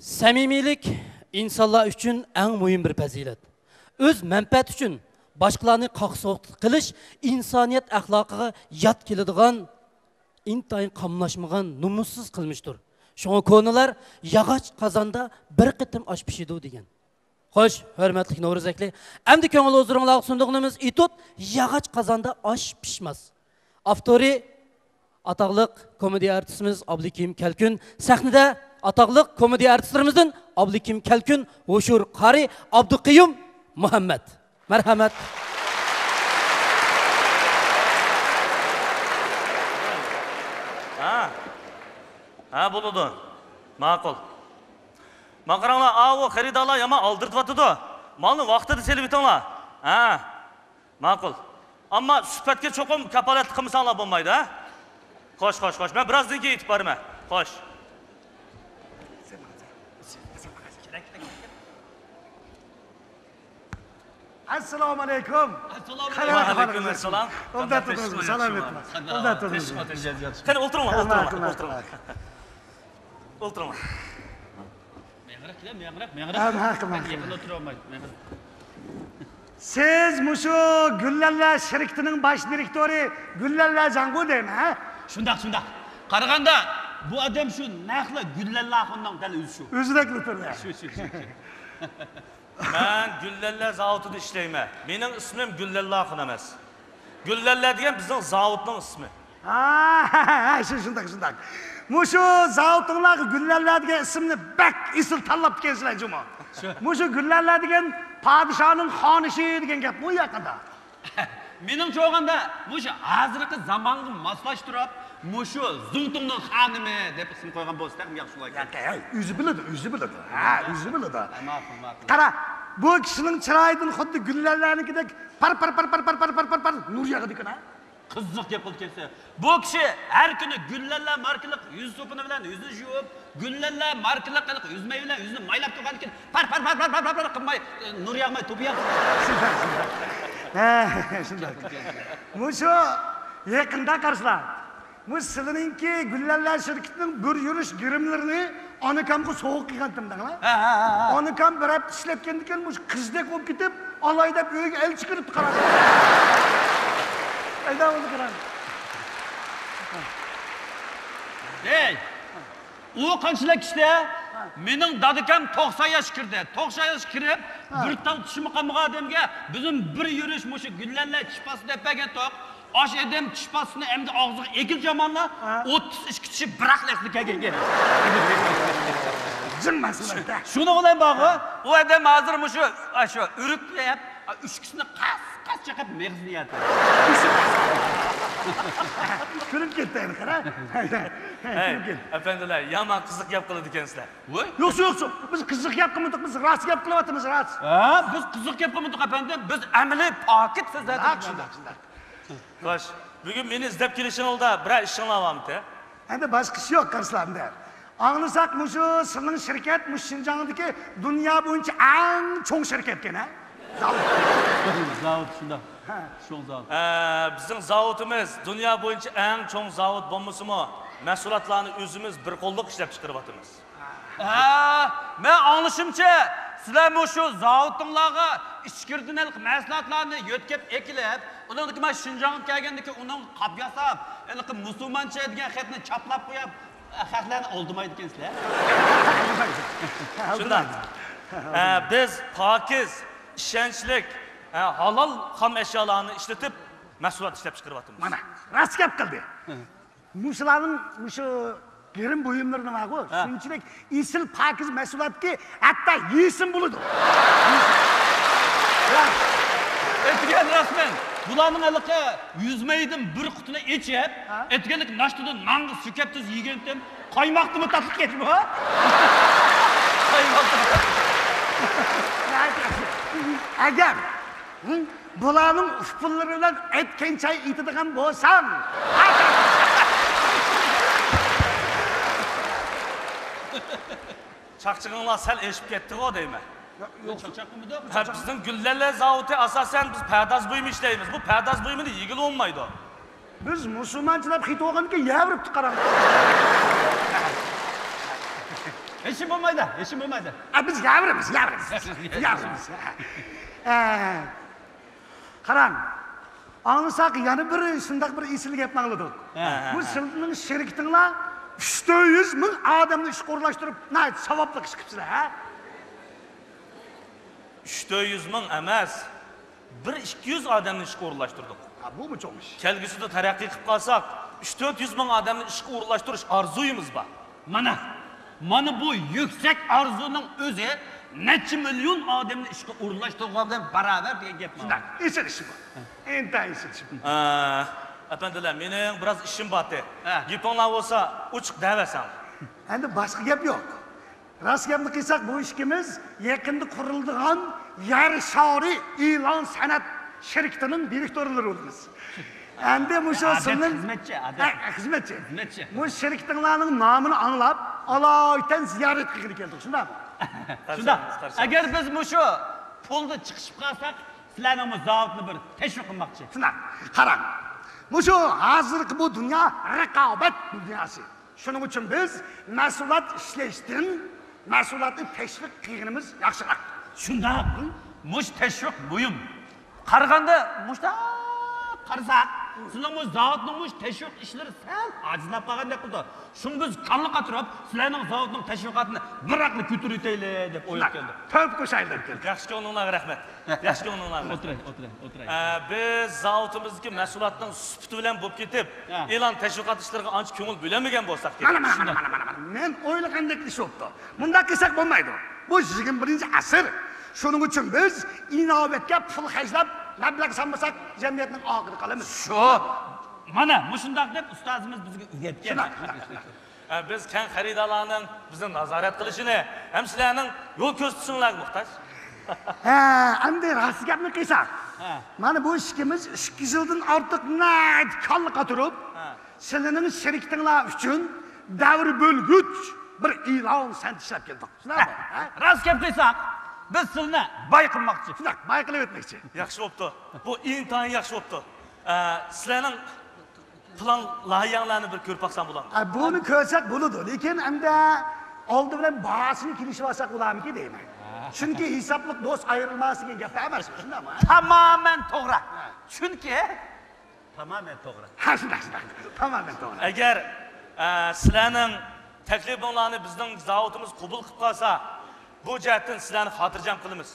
Samimiylik insonlar uchun eng muhim bir fazilat. O'z manfaat uchun boshqalarni qaqsoqlik qilish insoniyat axloqiga yot keladigan, intayin qamlashmagan numussiz qilmishdir. Shunga ko'nalar yog'och qozonda bir qitim osh pishidi degan. Xo'sh, hurmatli Navro'zaklar, endi ko'ngil o'ziringlarga sundiqimiz etut yog'och qozonda osh pishmas. Avtori ataqliq komediya artistimiz Abdukim Kalkun, sahnada ataqliq komediya artistlarimizdan Abdukim Kalkun, Hoşur Qari Abduqiyum Muhammad. Marhamat. Ha bo'ladi. Ma'qul. Maqaranglar, o xaridorlar yomon oldirtibdi. Malni vaqtida selib etinglar. Ha. Ma'qul. Ammo sifatga cho'qim kapolat qilmasanglar bo'lmaydi, ha? Xo'sh. Men birozdan keyin yetib boraman. Xo'sh. Assalomu alaykum. Alaykum assalom. Omdat bo'lsin, salom etmas. Omdat bo'lsin. Qani o'tiringlar. O'tiringlar. Siz mushu Gullallar shirkatining bosh direktori Gullallar Jangu deymi, ha? Shundaq. Qaraganda bu odam shu naqli Gullallar xondan dal o'zi shu. O'zidek o'tirdi. Shu. Men Gullallar zavodida ishlayman. Mening ismim Gullallar xon emas. Gullallar degan bizning zavodning ismi. Ha, shundoq. Mushu zavodinglarga Gullallar degan ismni bak isil tanlab kelsizlar juma. Mushu Gullallar degan podshoning xonishi degan gap bu yaqinda. Mening cho'g'anda mushu hozirgi zamonga moslashtirib, mushu Zungtungning xonimi deb ism qo'ygan bo'lsa, yaxshi bo'lar. O'zi biladi. Ha, o'zi biladi. Ma'qul. Qara, bu kishining chiroyidan xuddi Gullallarnikidek par nur yog'idi ekan, ha? Qiziq gap qilib kelsa. Bu kishi har kuni Gullallar markalik yuz sopini bilan yuzni yuvib, Gullallar markalik qilib yuzmay bilan yuzni maylab turgan ekan. Par qilmay, nur yog'may to'pi yog'di. Shunday. Mushu yaqinda qarsizlar. Mus sizlarningki Gullallar shirkatining bir yurish girimlarini onakamga sovuq qilgandim-da. Onakam bir hafta ishlab kelgan, mush qizdek bo'lib ketib, olay deb uyga elchi kirib qaradi. Ayda o'zi qaradi. Ey! U qanchalik kishida mening dadikam 90 yosh kirdi. 90 yosh kirib, bir tal tushimi qolmagan odamga bizim bir yurish mushu Gullallar chipasi deb bergan toq. Osh edem chipasini endi og'ziga egil jamonlar 32 kishi biraqliqli kelgan. Jimmasizlar. Shuni bilan bog'i, u odam hozir mushu uruklayap, 3 kishini qas chaqib meg'zniyati. Kulib ketdi endi qara. Efendiler, yaman qiziq gap qiladi ekansizlar. Voy, Yo'q. Biz qiziq gap qilmadik, biz rost gap qilyapmiz, rost. biz qiziq gap qilmadik efendim. Biz amaliy pokit so'zladik. Shunday. Xo'sh, bugun meni izlab kelishingizda biror ishinglar bormi? Endi boshqa ish yo'q qarsizlarda. Anglasak mushu sizning shirkat Shinjongdagi dunyo bo'yicha eng cho'ng shirkat ekan, ha? Zavod shunda. Cho'ng zavod. Bizning zavodimiz dunyo bo'yicha eng cho'ng zavod bo'lmasa-mu, mahsulotlarni o'zimiz bir qo'lliq ishlab chiqaryapmiz. Men anglashimcha, sizlar mushu zavodinglarga ichkirdinalik mahsulotlarni yo'tkab ekilib, ularga men Shinjongga kelgandiki, uning qap yasab, musulmoncha degan xatni chaplab qo'yib, xalqlarni oldirmaydi ekansizlar. Shundan. Biz pokiz, ishonchli, halol xom ashyolarni ishlatib, mahsulot ishlab chiqaryapmiz. Mana, rost gap qildi. Mushularning mushu girim buyumlarini var-ku, shunchalik isil pokiz mahsulotki, hatto yesin bo'ladi. Etgan rasmen. Bularning aliqi yüzmeydim bir qutini ichib, etganlik nashtidan nonga sukab tuz yegandim. Qaymoqni tatib ketmi, ha? Qaymoqni. Agar bularning ufqunlari bilan aytgancha aytadigan bo'lsam, Chaqchig'inglar sal eshib ketdi-ku deyman. Yo'q, chaqchaqmidi? Bizning Gullallar zavodi asosan biz pardoz buyum ishlaymiz. Bu pardoz buyumini yigil olmaydi. biz musulmonchilar xit olganki yavrib chiqaramiz. Eşim olmaydı, eşim olmaydı. Biz yavrimiz. Qarang, anlasak yana bir shundoq bir eslik gapni qildik. Bu sizning sheriklaringlar 300 ming odamni ishga o'rlashtirib, savobli ish qilibsizlar, ha? 300 ming emas, 1-200 odamni ishga o'rlashtirdik. Bu mu çok iş? Kelgusida taraqqiy qilib qolsak, 300-400 ming odamni ishga o'rlashtirish orzuyimiz bor. Mana bu yüksek arzuning o'zi necha milyon odamni ishga o'rlashtirgan bilan baravar degan gap. Shundoq, esir ishi bu. Enta esir ishi bu. Efendiler, mening biroz ishim bor-da. Gapinglar bo'lsa, ochiq da'vasan. Endi boshqa gap yo'q. Rost gapni qilsak, bu ishimiz yaqinda quriladigan yer shari e'lon san'at shirkatining direktorlari bo'lamiz. Endi mushu sizning xizmatchi. Bu shirkatlarning nomini anglab, alohida ziyorat qilib keldik, shundaymi? Shunda, agar biz mushu pulni chiqishib qolsak, sizlarning zavodni bir tashviq qilmoqchi. Shunday, qarang. Mushu hozirgi bu dunyo raqobat dunyosi. Shuning uchun biz mas'uliyat ishlashdan mas'uliyatni tashviq qilganimiz yaxshiroq. Shunda, mush tashviq muhim. Qaraganda mushda qarasak, sizlarning bu zavodning mush tashviq ishlari sal ajizlab qolgandek qildi. Shuni biz qanli qatirib, sizlarning zavodning tashviqotini bir aqli ko'tarib o'taylik deb o'ylab keldik. To'p qo'shaylik keldik. Yaxshi ko'nglinglarga rahmat. Yaxshi ko'nglinglarga. O'tiray. Biz zavodimizga mas'uliyatning sufati bilan bo'lib ketib, e'lon tashviqot ishlariga ancha ko'ngil bo'lmagan bo'lsak kerak. Mana. Men o'ylagandek ish bo'ldi. Bunda qilsak bo'lmaydi. Bu 21-asr. Shuning uchun biz inovatga pul xarjlab, mablag' solmasak, jamiyatning og'iri qolamiz. Shu. Mana mushundaq deb ustozimiz bizga o'rgatgan. Biz keng xaridorlarning bizni nazorat qilishini, ham sizlarning yo'l ko'rsatishinlarga muhtoj. Endi rost gapni qilsak. Mana bu ishimiz 2 yildan ortiq qonliqqa turib, sizlarning sheriklaringlar uchun davr bo'lg'uch bir e'lon san'at ishlab keldik. Shundaymi? Rost gap qilsak, biz sizni boy qilmoqchi. Shunday, boy qilib o'tmoqchi. Yaxshi bo'pti. Bu intayin yaxshi bo'pti. Sizlarning plan loyihalarni bir ko'rib baqsam bo'ladimi? Buni ko'rsak bo'ladi, lekin endi oldi bilan bahosini kelishib olsak bo'ladimi deyman. Chunki hisoblik do'st ayrilmas degan gap emas, shundaymi? Tamamen to'g'ri. Chunki tamamen to'g'ri. Ha, shunday. Tamamen to'g'ri. Agar sizlarning taklifinglarni bizning zavodimiz qabul qilib qolsa, bu jihatdan sizlarni xotirjam qilamiz.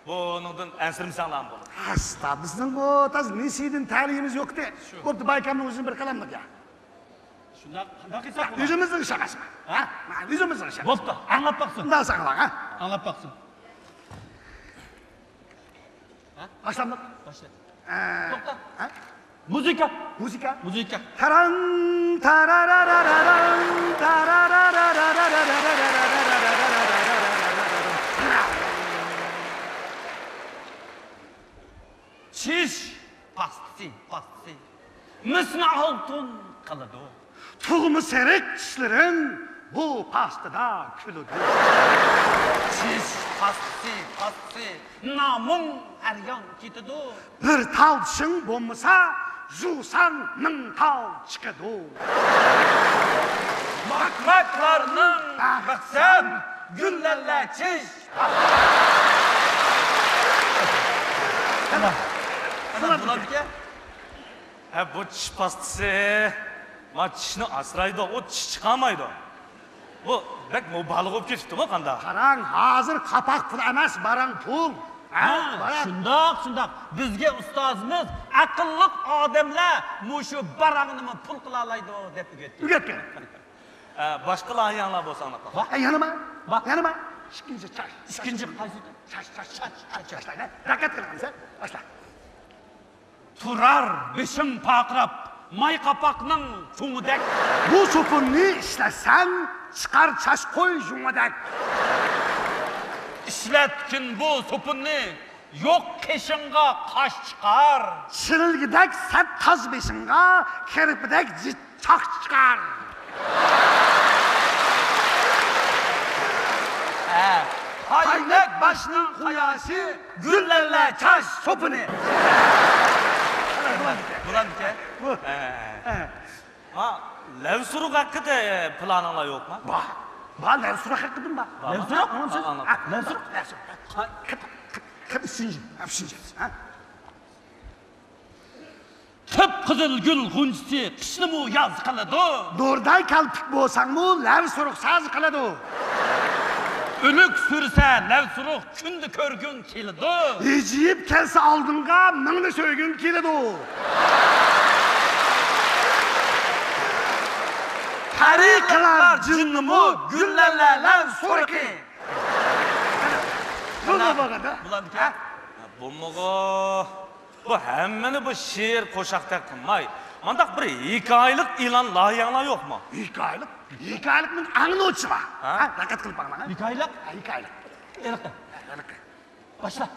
Buningdan ansirmasanglar ham bo'ladi. Asta, bizning bu taz nesidin ta'limimiz yo'q-da. Bo'pti, baykamning o'zini bir qalamlik ya. Shunda qanday qilsak bo'ladi? O'zimizning ish emasmi? Ha? O'zimizning ish. Bo'pti, anglab baqsin. Bundan saqla, ha? Anglab baqsin. Boshlandik. Boshla. To'xta. Ha? Muzika. Taran tarararararan Çiş pastisi. Misli altın qiladi. Tug'mi serik tishlerin bu pastada kuladi. Çiş pastisi. Namun her yan ketadi. Bir tal tishing bo'lmasa, juvsan ming tal chiqadi. Makmaklarning maqsad gullarla çiş. Bularga Bu tish pastasi ma tishni asraydi, o tish chiqamaydi. Bu bak mubolag'a bo'lib ketibdi-mi qanda? Qarang, hozir qapoq pul emas, barang pul. Shundoq. Bizga ustozimiz aqlli odamlar mushu barangni pul qila oladi deb O'rgatgan. Boshqa loyihalar bo'lsa anaqa. Yanima. Ikkinchi qaysi? Chash. Rakat qilamiz, boshla. Turar beshim paqrab may qapoqning cho'ngidek. Bu so'punni ishlasang, chiqar chash qo'y jungadak. Ishlatkin bu so'punni yo'q qeshinga qosh chiqar. Shirilgidak sat toz beshinga, kirpidak choq chiqar. Haynak başının quyoshi gullarla chash so'pini. Bularga Lavsuruq haqida planinglar yo'qmi? Bal ne surak hakkıdın ba? Ne surak? Anladım. Ne surak? Ne surak? Kıp üçüncü. Üçüncü. Kıp-kızıl gül hunçisi kışını mı yaz kaladı? Doğruday kalpik bolsan mı, lev surak saz kaladı. Ölük sürse lev suruk kündü körgün kilidi. Eciyip kelse aldınga, mını söygün kilidi. Tariklar cınnımı, güllerler sorki. Bu da bakada. Bulandı ki. Bulmağa. Bu hemmeni bu şiir koşakta kılmay. Mandak bir 2 aylık ilan layığına yok mu? 2 aylık. 2 aylıkның аңын очы ба? Рақат қылып бағана. 2 aylık. 2 aylık. Elikte. Başla.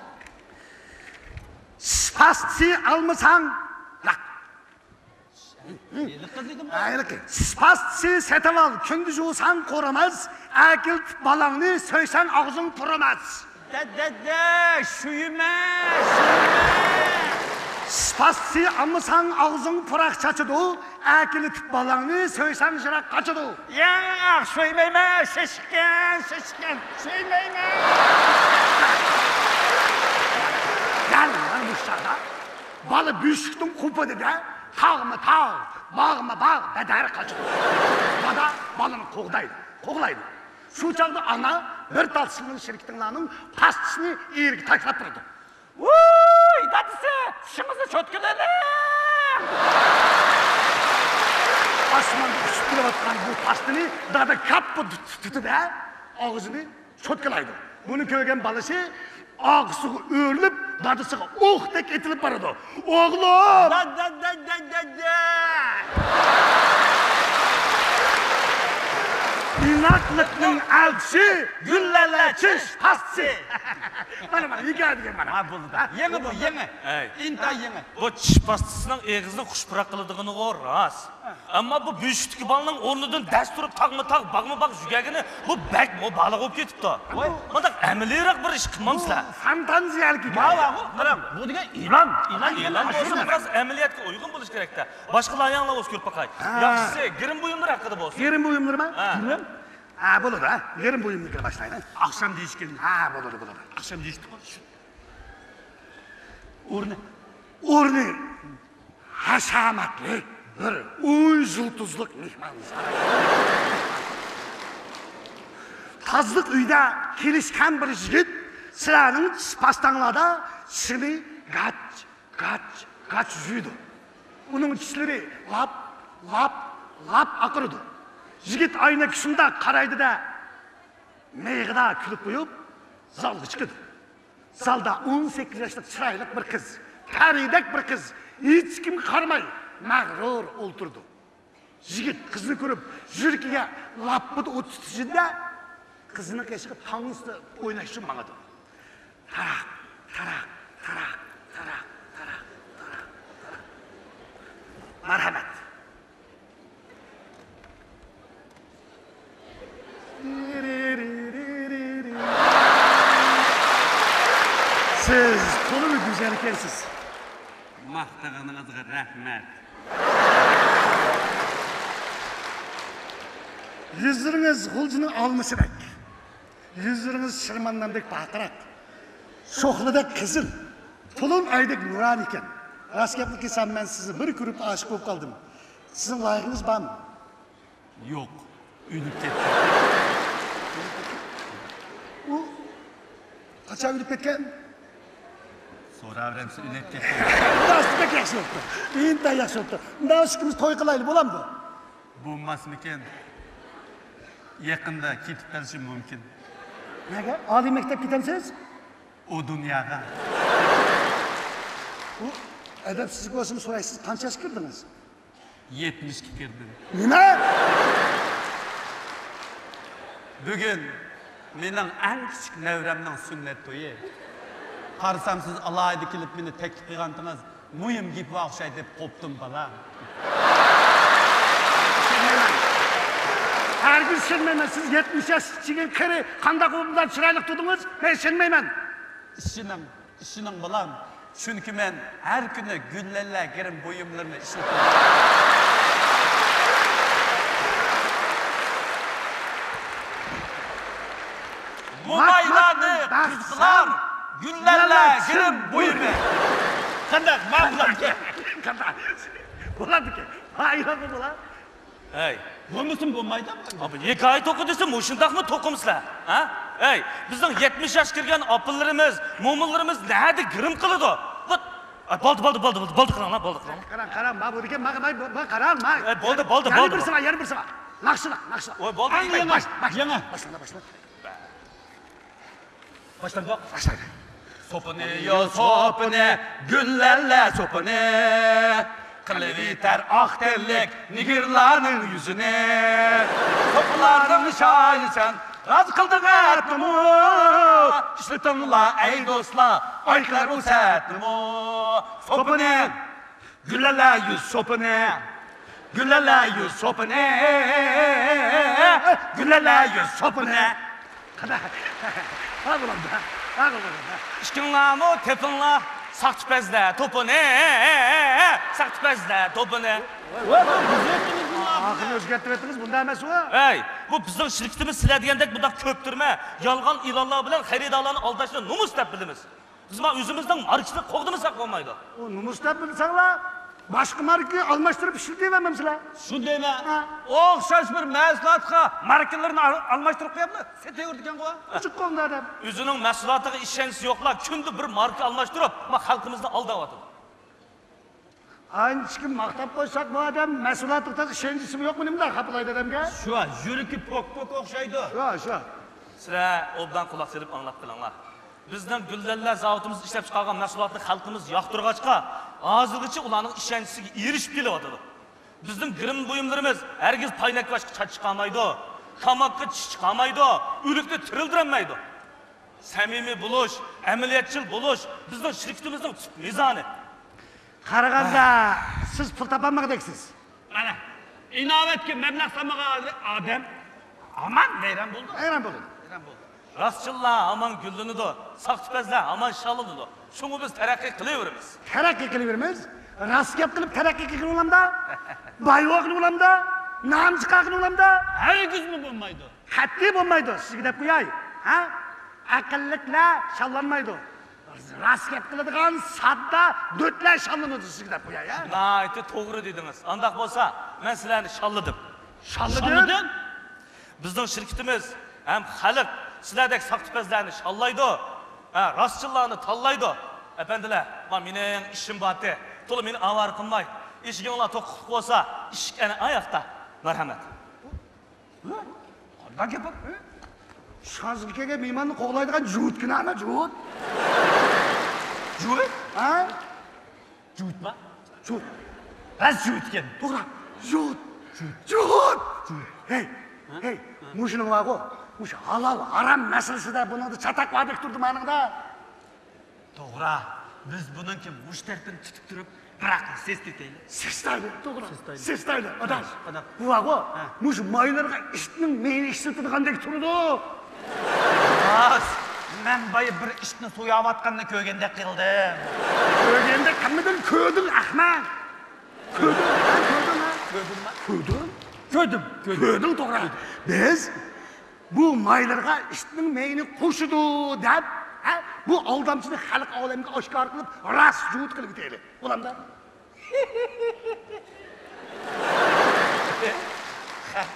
Spasti almasan, lak. Elikte dedim. Aylık. Spasti setip al, kündüz olsan koramaz, әкілт балаңны сөйсәң ağzın kuramaz. De, şuyume. Spasti almasan ağzın pırak çaçıdı, әкілт балаңны сөйсәң жырақ қачыды. Ya, şuymeyme, şişken. Şuymeyme. Gel lan bu şarda. Balı büyüştün kupıdı da, tağ mı tağ, bağ mı bağ, bedər kaçıdı. Bada balını qoğlaydı. Şu çağda ana, bir tatlısının şirketinin pastısını iyilik taklap durdu. Uy, dadısı, şımızı çötkülelim. Asmanda üstüne batkan bu pastını dadı kapı tutu da, ağzını çötkelaydı. Bunu köygen balışı, ağzısı örülüp, dadısı tek etilip baradı. Oğlum! Da. İnatlıkның elçisi, güllerle çiş pastı. Bana, hikaye diyen bana. Ha buldu da. Yeni bu, yeni. Ey. İnta yeni. Bu çiş pastısının eğizini kuşpırak kılıdığını o ras. Ama bu büyüşteki balının ornudan ders durup tağ bağ jügegini bu bek o balık olup ketip da. Mandak emelirak bir iş kılmamsızlar. Fantaziyalik hikaye. Mala bu, kırım. Bu dige ilan. İlan olsun biraz emeliyatga uygun buluş gerek de. Başka ayağınla olsun görüp bakay. Yaxşısı girim buyumlar hakkında bolsun. Yerin buyumları mı? Kırım. Ha, buludu ha. Yerin buyumları başlayın. Akşam değişken. Ha, buludu. Akşam değişti. Urne. Urni haşamatli bir uyzultuzluk mihmanız. Tazlık uyda kelişken bir jigit sıranın pastanlada sini kaç jüydü. Onun çişleri lap akırdı. Jigit ayna küşünde karaydı da meyğida külüp koyup zalga çıkıdı. Zalda 18 yaşlık çıraylık bir kız, karidek bir kız, hiç kim karmay, mağrur oturdu. Jigit kızını görüp, jürkiye lapıdı o tutuşunda, kızının keşke tanrısı oynaşın bağıdı. Tarak. Merhamet. Siz kolu mu güzel ekensiz? Mahtağınızga rahmet. Yüzleriniz hulcunu almışıdak. Yüzleriniz şırmandandek batırak. Şoxludak kızıl. Tulun aydak nuran iken. Raskeplik esen ben sizi bir kürüp aşık olup kaldım. Sizin layıkınız var mı? Yok. Ünlük ketdi. O kaça ülüp etken? Sonra öğrensi ünlük ketdi. Nasıl pek yakşı oldu. İnta yakşı oldu. Daha şükürüz toy kılaylı bulamdı. Bulmasmıken yakında ketip kalışım mümkün. Nege? Ali mektep gitemsiz? O dünyada. O edepsizlik olsun soraysız kança yaş kırdınız? 72 kirdim. Ne? Bugün mening eng kichik nevremning sünnet to'yi. Qarsam siz alayda kelib meni taklif qilgandingiz, muhim gap o'xshaydi deb qopdim bala. Her gün şenmeymen. Siz 70 yaş çiğin kırı, kandak oğlundan çıraylık tuttunuz. Ben şenmeymen. İşinin balam. Çünkü men her günü güllerle girim buyumlarını işletim. mo'maylarni qizlar, gullarlar girim buyurma. Qanday ma'lumotga? Qanday? Bo'ladiki. Hayron bo'lar. Hey, Bo'lmasin bo'lmaydi. abi 2 oy to'qi desa, mushundaqmi to'qimsizlar? Ha? Hey, bizning 70 yosh kirgan opillarimiz, mo'minlarimiz nada girim qiladi? Bo'ldi qilinglar, bo'ldi qilinglar. Qarang, ma bu ekan, ma qarang, ma. Bo'ldi. Yana bir sira. Naqshla. Voy, bo'ldi. Yana. Boshla. Baştan bak. Sopini yo sopini, güllerle sopini. Kılıviter akterlik nigirlarının yüzüne. Sopulardan şahisen, raz kıldın etnimi. İşletinla ey dostlar, ayklar o setnimi. Sopini, güllerle yüz sopini. Güllerle yüz sopini. Güllerle yüz sopini. Ha bulamda. İşkinlarmi, tepinlar, saktipezler, topuni. Saktipezler, topuni. Ahırını özgerttirdiniz, bunda emas o. Hey, bu bizning shirkitimiz sizlar degandek bundaq ko'ptirma. Yolg'on e'lonlar bilan xaridorlarni aldashni numus deb bilamiz. Biz ma o'zimizning markasini qo'g'dimisak bo'lmaydi. O numus deb bilsanglar, boshqa marka almashtirib ishlatmayapsizlar. Şu deme. O'xshash bir mahsulotga markalarni almashtirib qo'yapti. Setaverdi ekan qo'ya. Uchiq qo'lda adam. O'zining mahsulotiga ishonchi yo'qlar, kunda bir marka almashtirib, ma xalqimizni aldayotdi. Anchkim maqtab qo'ysak bu adam mas'uliyatida ishonchisi yo'qmi nimlar qapilaydi adamga? Şu yuriki pok o'xshaydi. Shu. Sizlar obdan quloq solib anglab qilinglar. Bizning gullallar zavodimiz ishlab chiqargan mahsulotni xalqimiz yoqtirg'achqa, hozirgacha ularning ishonchisiga erishib kelyapti. Bizning girim buyumlarimiz hargiz paynakvashga chach chiqamaydi, qamoqqa chiqamaydi, o'likni tirildirmaydi. Samimiy bo'lish, amaliyatchil bo'lish bizning shirkitimizning mezoni. Qaraganda siz pul topolmagandaysiz. Mana inovatga mablag' solmagan odam aman vayron bo'ldi. Hayron bo'ldim. Rostchillar aman gullanadi, saxtipazlar aman shallanadi. Shuni biz taraqqiy qilaveramiz. Taraqqiy qilaveramiz. Rost gap qilib taraqqiy qilaveramda. Bayvoq qilaveramda. Nam chiqaqilaveramda. Hargizmi bo'lmaydi. Qat'iy bo'lmaydi. Sizga deb qo'yay. Ha? Aqlliklar shallanmaydi. Rost gap qiladigan sadda do'tlar shallanadi sizga deb qo'yay, ha? Aytdi, to'g'ri dedingiz. Undaq bo'lsa, men sizlarni shalladim. Shalladin? Bizning shirkitimiz ham xalq sizlardek saxtipazlarni shallaydi. Rostchillarni tanlaydi. Efendiler, mening ishim bordi. To'liq meni avar qilmay. Eshiginglar to'q bo'lsa, eshik ana oyoqda. Marhamat. Qanday gap bu? Shazilkaga mehmonni qo'g'laydigan juhudkina juhud. Juhud? Ha? Juhudmi? Juhud. Ras juhudgan. To'g'ri. Juhud. Hey, mushuni vaqo. Mush halol, haram masalasida buni chatak va'da turdi meningda. To'g'ri. Biz buningki mushtardan tutib turib, biroq sestayli. Sestayli, to'g'ri. Sestayli. Adash. Bu vaqo. Mush maylarga ishning meni ishlatadigandak turdi. Bas, men boya bir ishni so'yayotganini ko'rganda qildim. Ko'rganda kimdan ko'rding, ahmoq? Ko'rdim, to'g'ri. Biz bu maylarga ishning meni qo'shidi deb, bu aldamchini xalq olamiga oshkor qilib, rost juhud qilib ketayli. Bo'lamda?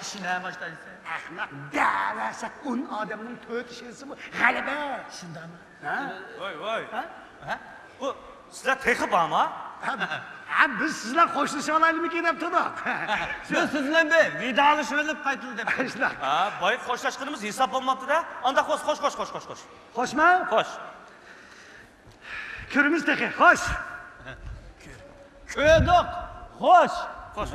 İşine başlaysa. Ahmoq, davasak 10 odamning 4 ishisi bu g'alaba. Shundami? Voy. Bu sizlar texi bormi? Biz sizlar qo'shilishib olaylikmi deb turdik. Biz sizlar bir vidolashib qaytildi deb. Boy qo'shlashganimiz hisob bo'lmabdi-da. Unda qo'sh. Qo'shma? Qo'sh. Ko'rimiz texi, xo'sh. Ko'rdik. Xo'sh. Qo'sh.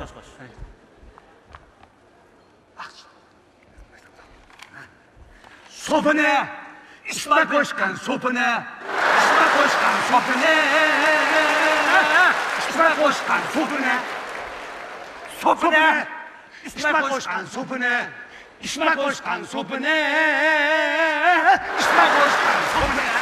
Sopini, ishma qo'shgan sopini, ishma qo'shgan sopini, ishma qo'shgan sopini, sopini, ishma qo'shgan sopini, ishma qo'shgan sopini, ishma qo'shgan sopini.